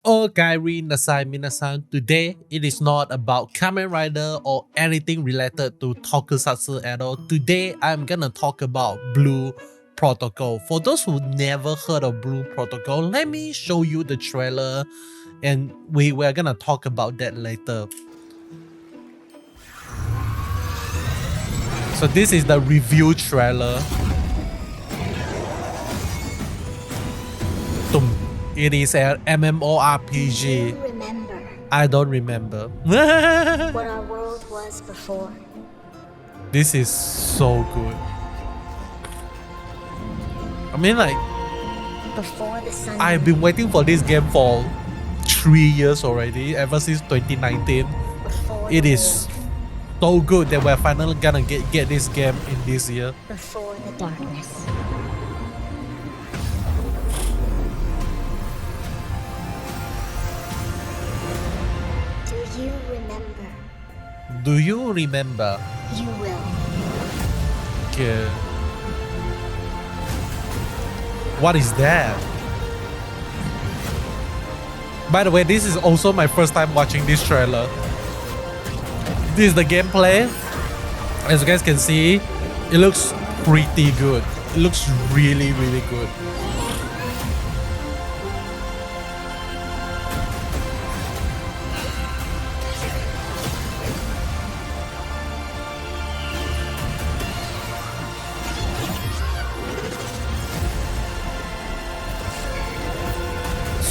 Okairi Nasai Minasan. Today, it is not about Kamen Rider or anything related to Tokusatsu at all. Today, I'm gonna talk about Blue Protocol. For those who never heard of Blue Protocol, let me show you the trailer and we're gonna talk about that later. So this is the review trailer. It is an MMORPG. Remember I don't remember. what our world was before. This is so good. I mean, like, Before the sun. I've been waiting for this game for 3 years already, ever since 2019. Before It the is war, so good that we're finally gonna get this game in this year. before the darkness. Do you remember? Do you remember? You will. Okay. What is that? By the way, this is also my first time watching this trailer. This is the gameplay. As you guys can see, it looks pretty good. It looks really, really good.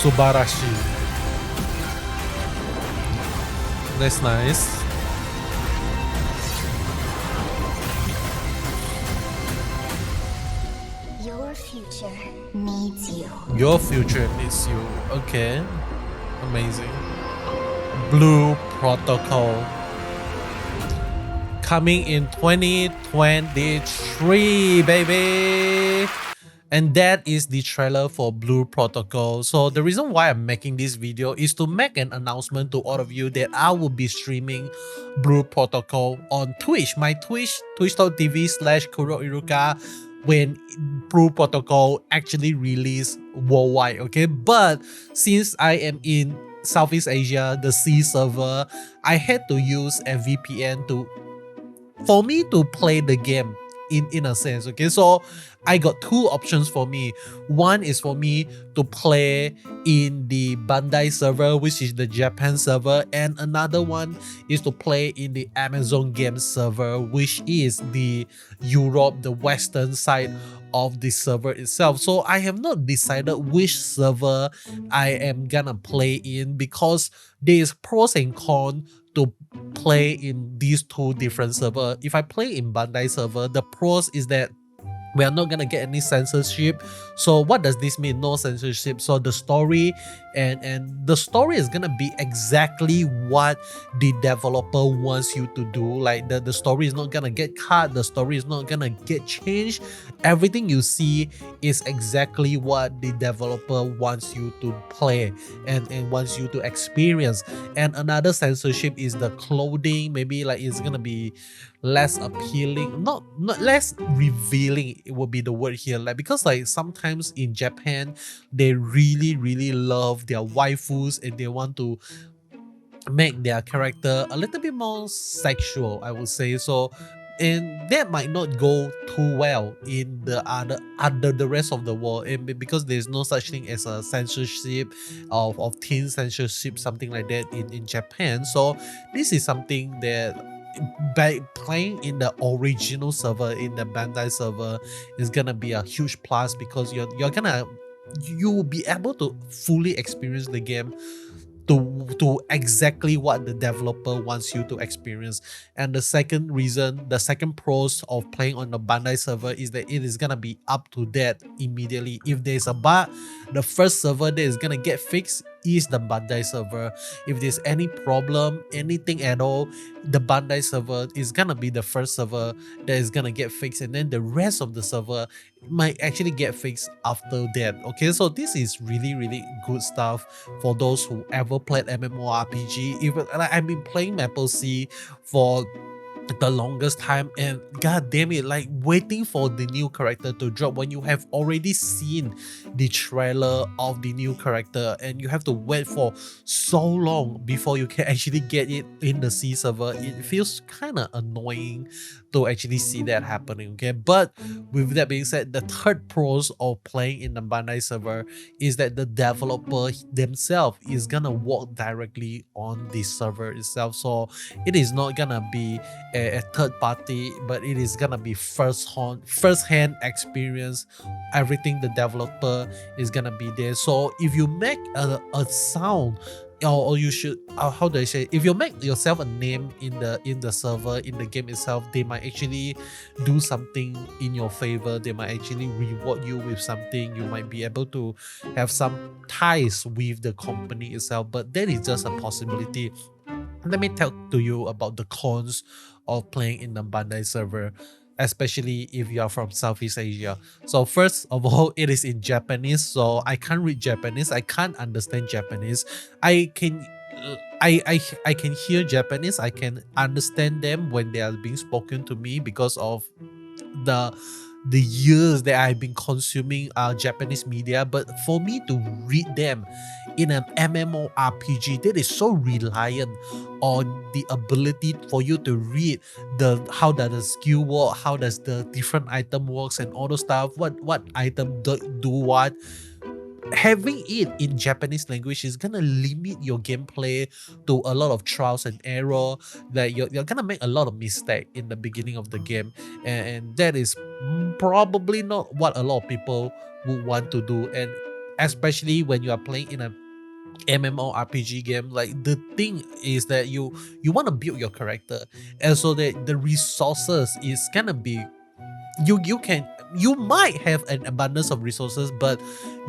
Subarashi. That's nice. Your future needs you. Your future needs you. Okay. Amazing. Blue Protocol. Coming in 2023, baby. And that is the trailer for Blue Protocol. So the reason why I'm making this video is to make an announcement to all of you that I will be streaming Blue Protocol on Twitch. My Twitch, twitch.tv/KuroIruka, when Blue Protocol actually released worldwide, okay? But since I am in Southeast Asia, the C server, I had to use a VPN for me to play the game in a sense, okay? So I got two options for me. One is for me to play in the Bandai server, which is the Japan server, and another one is to play in the Amazon Games server, which is the Europe, the western side of the server itself. So I have not decided which server I am gonna play in because there's pros and cons to play in these two different servers. If I play in Bandai server, the pros is that we are not gonna get any censorship. So what does this mean? No censorship. So the story and the story is gonna be exactly what the developer wants you to do. Like the story is not gonna get cut, the story is not gonna get changed. Everything you see is exactly what the developer wants you to play and wants you to experience. And another censorship is the clothing. Maybe like it's gonna be less appealing, not less revealing, it would be the word here, like because like sometimes in Japan they really love their waifus and they want to make their character a little bit more sexual, I would say. So and that might not go too well in the other the rest of the world, and because there's no such thing as a censorship of teen censorship, something like that in Japan. So this is something that by playing in the original server, in the Bandai server, is gonna be a huge plus because you will be able to fully experience the game to exactly what the developer wants you to experience. And the second reason, the second pros of playing on the Bandai server is that it is gonna be up to date immediately. If there's a bug, the first server that is gonna get fixed is the Bandai server. If there's any problem, anything at all, the Bandai server is gonna be the first server that is gonna get fixed, and then the rest of the server might actually get fixed after that. Okay, so this is really good stuff for those who ever played MMORPG. Even like, I've been playing Maple C for the longest time, and god damn it, like waiting for the new character to drop when you have already seen the trailer of the new character, and you have to wait for so long before you can actually get it in the C server. It feels kind of annoying to actually see that happening. Okay, but with that being said, the third pros of playing in the Bandai server is that the developer themselves is gonna work directly on the server itself, so it is not gonna be a third party, but it is gonna be first hand experience. Everything the developer is gonna be there. So if you make a sound, or you should, how do I say, if you make yourself a name in the server, in the game itself, they might actually do something in your favor. They might actually reward you with something. You might be able to have some ties with the company itself, but that is just a possibility. Let me talk to you about the cons of playing in the Bandai server, especially if you are from Southeast Asia. So first of all, it is in Japanese, so I can't read Japanese. I can't understand Japanese. I can I can hear Japanese. I can understand them when they are being spoken to me because of the the years that I've been consuming Japanese media. But for me to read them in an MMORPG, that is so reliant on the ability for you to read the how does the skill work, how does the different item works, and all those stuff. What item do what. Having it in Japanese language is gonna limit your gameplay to a lot of trials and error, that you're gonna make a lot of mistake in the beginning of the game, and that is probably not what a lot of people would want to do, and especially when you are playing in a MMORPG game. Like, the thing is that you want to build your character, and so that the resources is gonna be, you might have an abundance of resources, but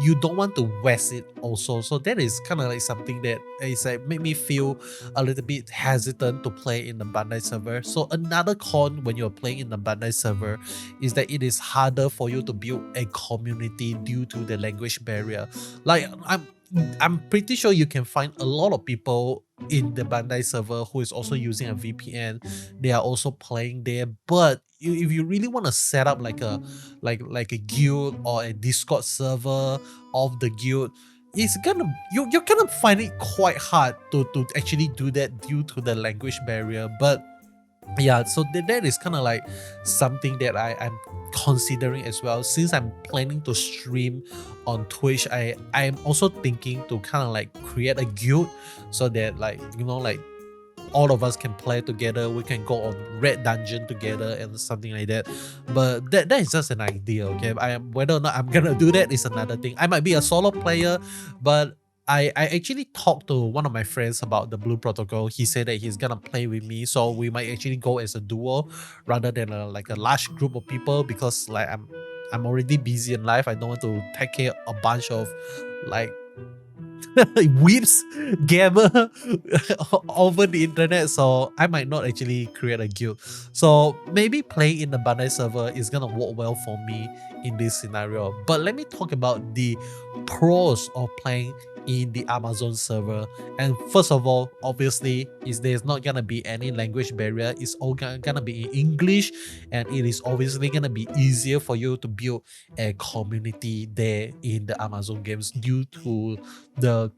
you don't want to waste it also. So that is kind of like something that is like make me feel a little bit hesitant to play in the Bandai server. So another con when you're playing in the Bandai server is that it is harder for you to build a community due to the language barrier. Like, I'm pretty sure you can find a lot of people in the Bandai server who is also using a VPN. They are also playing there, but if you really want to set up like a guild or a Discord server of the guild, it's gonna you're gonna find it quite hard to actually do that due to the language barrier. But yeah, so that is kind of like something that I'm considering as well. Since I'm planning to stream on Twitch, I'm also thinking to kind of like create a guild, so that, like, like all of us can play together. We can go on red dungeon together and something like that. But that is just an idea. Okay, whether or not I'm gonna do that is another thing. I might be a solo player, but I actually talked to one of my friends about the Blue Protocol. He said that he's gonna play with me, so we might actually go as a duo rather than like a large group of people, because like I'm already busy in life. I don't want to take care of a bunch of like whips gamer over the internet, so I might not actually create a guild. So maybe playing in the Bandai server is gonna work well for me in this scenario. But let me talk about the pros of playing in the Amazon server. And first of all, obviously, is there's not gonna be any language barrier. It's all gonna be in English, and it is obviously gonna be easier for you to build a community there in the Amazon games due to the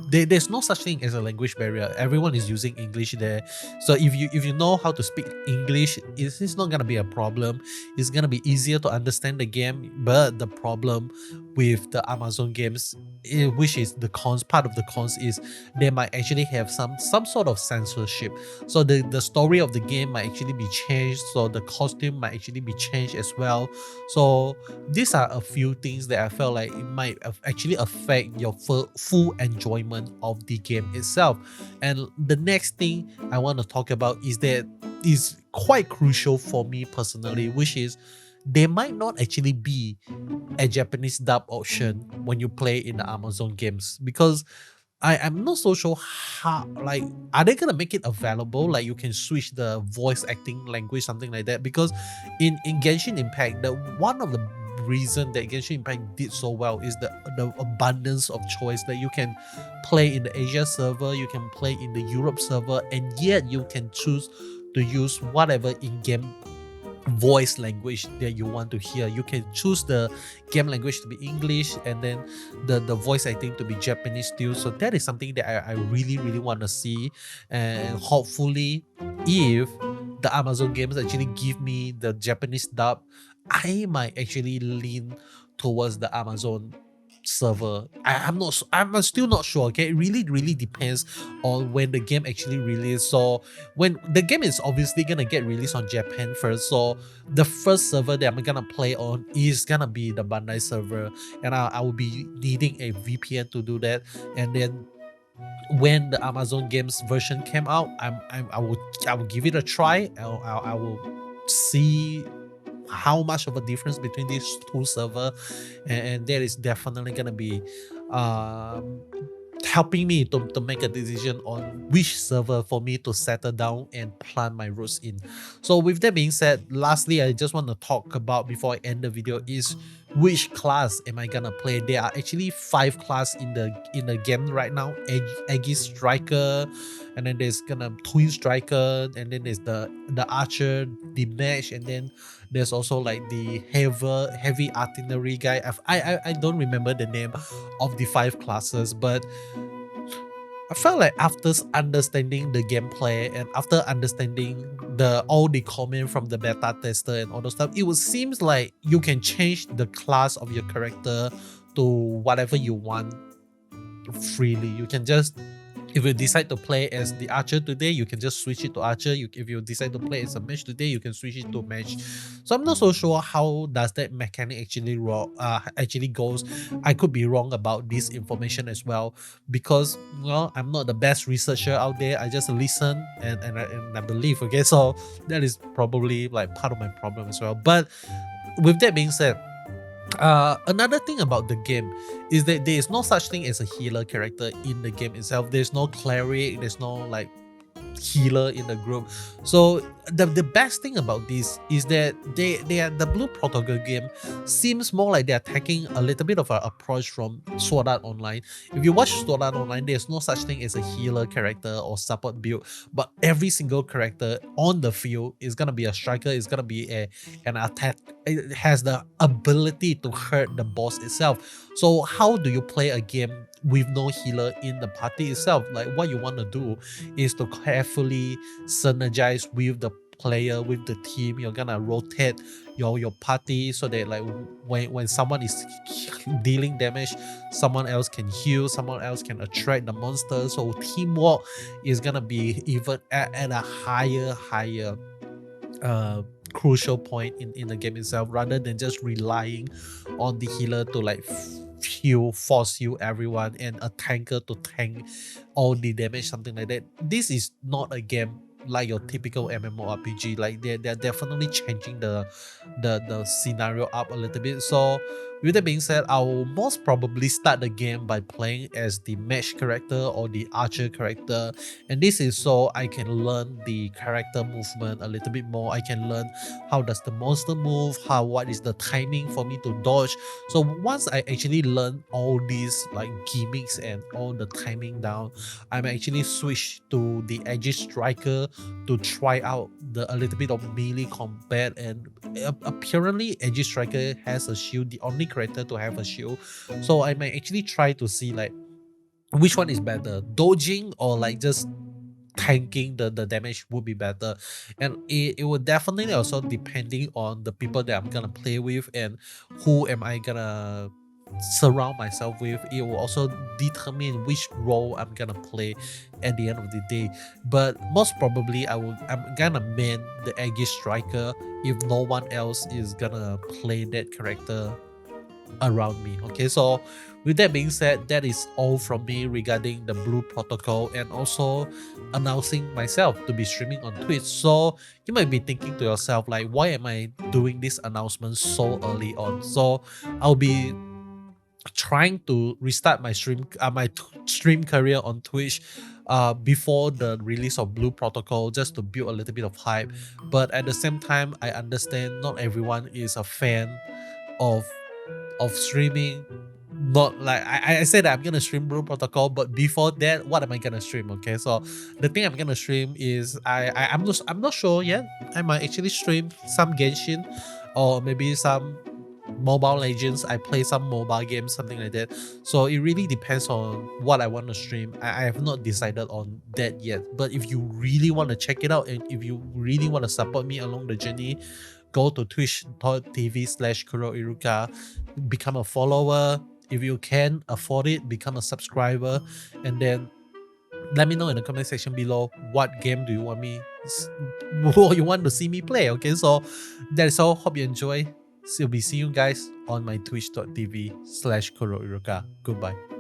there's no such thing as a language barrier. Everyone is using English there, so if you know how to speak English, it's not gonna be a problem. It's gonna be easier to understand the game. But the problem with the Amazon games, which is the cons, part of the cons, is they might actually have some sort of censorship. So the story of the game might actually be changed, so the costume might actually be changed as well. So these are a few things that I felt like it might actually affect your full enjoyment of the game itself. And the next thing I want to talk about is that is quite crucial for me personally, which is there might not actually be a Japanese dub option when you play in the Amazon games, because I'm not so sure how, like, are they gonna make it available? Like, you can switch the voice acting language, something like that. Because in Genshin Impact, the one of the reason that Genshin Impact did so well is the abundance of choice that you can play in the Asia server, you can play in the Europe server, and yet you can choose to use whatever in-game voice language that you want to hear. You can choose the game language to be English and then the voice acting to be Japanese too. So that is something that I really really want to see, and hopefully if the Amazon games actually give me the Japanese dub, I might actually lean towards the Amazon server. I'm still not sure. Okay, it really really depends on when the game actually release. So when the game is obviously gonna get released on Japan first, so the first server that I'm gonna play on is gonna be the Bandai server, and I will be needing a VPN to do that. And then when the Amazon games version came out, I will give it a try. I will see how much of a difference between these two server, and there is definitely gonna be um helping me to make a decision on which server for me to settle down and plant my roots in. So with that being said, lastly, I just want to talk about before I end the video is which class am I gonna play. There are actually 5 class in the game right now. Aegis Striker, and then there's gonna Twin Striker, and then there's the Archer, the Mage, and then there's also like the heavy artillery guy. I don't remember the name of the 5 classes, but I felt like after understanding the gameplay and after understanding all the comment from the beta tester and all those stuff, it would seems like you can change the class of your character to whatever you want freely. You can just, if you decide to play as the archer today, you can just switch it to archer. If you decide to play as a mage today, you can switch it to mage. So I'm not so sure how does that mechanic actually goes. I could be wrong about this information as well, because well, I'm not the best researcher out there. I just listen and I believe. Okay, so that is probably like part of my problem as well. But with that being said, another thing about the game is that there is no such thing as a healer character in the game itself. There's no cleric, there's no like healer in the group. So the best thing about this is that they are the Blue Protocol game seems more like they're taking a little bit of an approach from Sword Art Online. If you watch Sword Art Online, there's no such thing as a healer character or support build, but every single character on the field is gonna be a striker, is gonna be an attack. It has the ability to hurt the boss itself. So how do you play a game with no healer in the party itself? Like what you want to do is to carefully synergize with the player, with the team. You're gonna rotate your party so that like when someone is dealing damage, someone else can heal, someone else can attract the monster. So teamwork is gonna be even at a higher crucial point in the game itself, rather than just relying on the healer to like force heal everyone and a tanker to tank all the damage, something like that. This is not a game like your typical MMORPG. Like they're definitely changing the scenario up a little bit. So with that being said, I'll most probably start the game by playing as the mage character or the archer character, and this is so I can learn the character movement a little bit more. I can learn how does the monster move, what is the timing for me to dodge. So once I actually learn all these like gimmicks and all the timing down, I'm actually switch to the Aegis Striker to try out a little bit of melee combat. And apparently Aegis Striker has a shield, the only character to have a shield. So I might actually try to see like which one is better, dodging or like just tanking the damage would be better. And it would definitely also depending on the people that I'm gonna play with and who am I gonna surround myself with. It will also determine which role I'm gonna play at the end of the day. But most probably I'm gonna main the Aegis Striker if no one else is gonna play that character around me. Okay, so with that being said, that is all from me regarding the Blue Protocol and also announcing myself to be streaming on Twitch. So you might be thinking to yourself like, why am I doing this announcement so early on? So I'll be trying to restart my stream career on Twitch before the release of Blue Protocol, just to build a little bit of hype. But at the same time, I understand not everyone is a fan of streaming. Not like I said that I'm gonna stream Blue Protocol, but before that, what am I gonna stream? Okay, so the thing I'm gonna stream is I'm not sure yet. I might actually stream some Genshin, or maybe some Mobile Legends. I play some mobile games, something like that. So it really depends on what I want to stream. I have not decided on that yet. But if you really want to check it out, and if you really want to support me along the journey, go to twitch.tv/KuroIruka, become a follower. If you can afford it, become a subscriber, and then let me know in the comment section below what game do you want me, what you want to see me play. Okay, so that's all. Hope you enjoy. So we'll be seeing you guys on my twitch.tv/KuroIruka. Goodbye.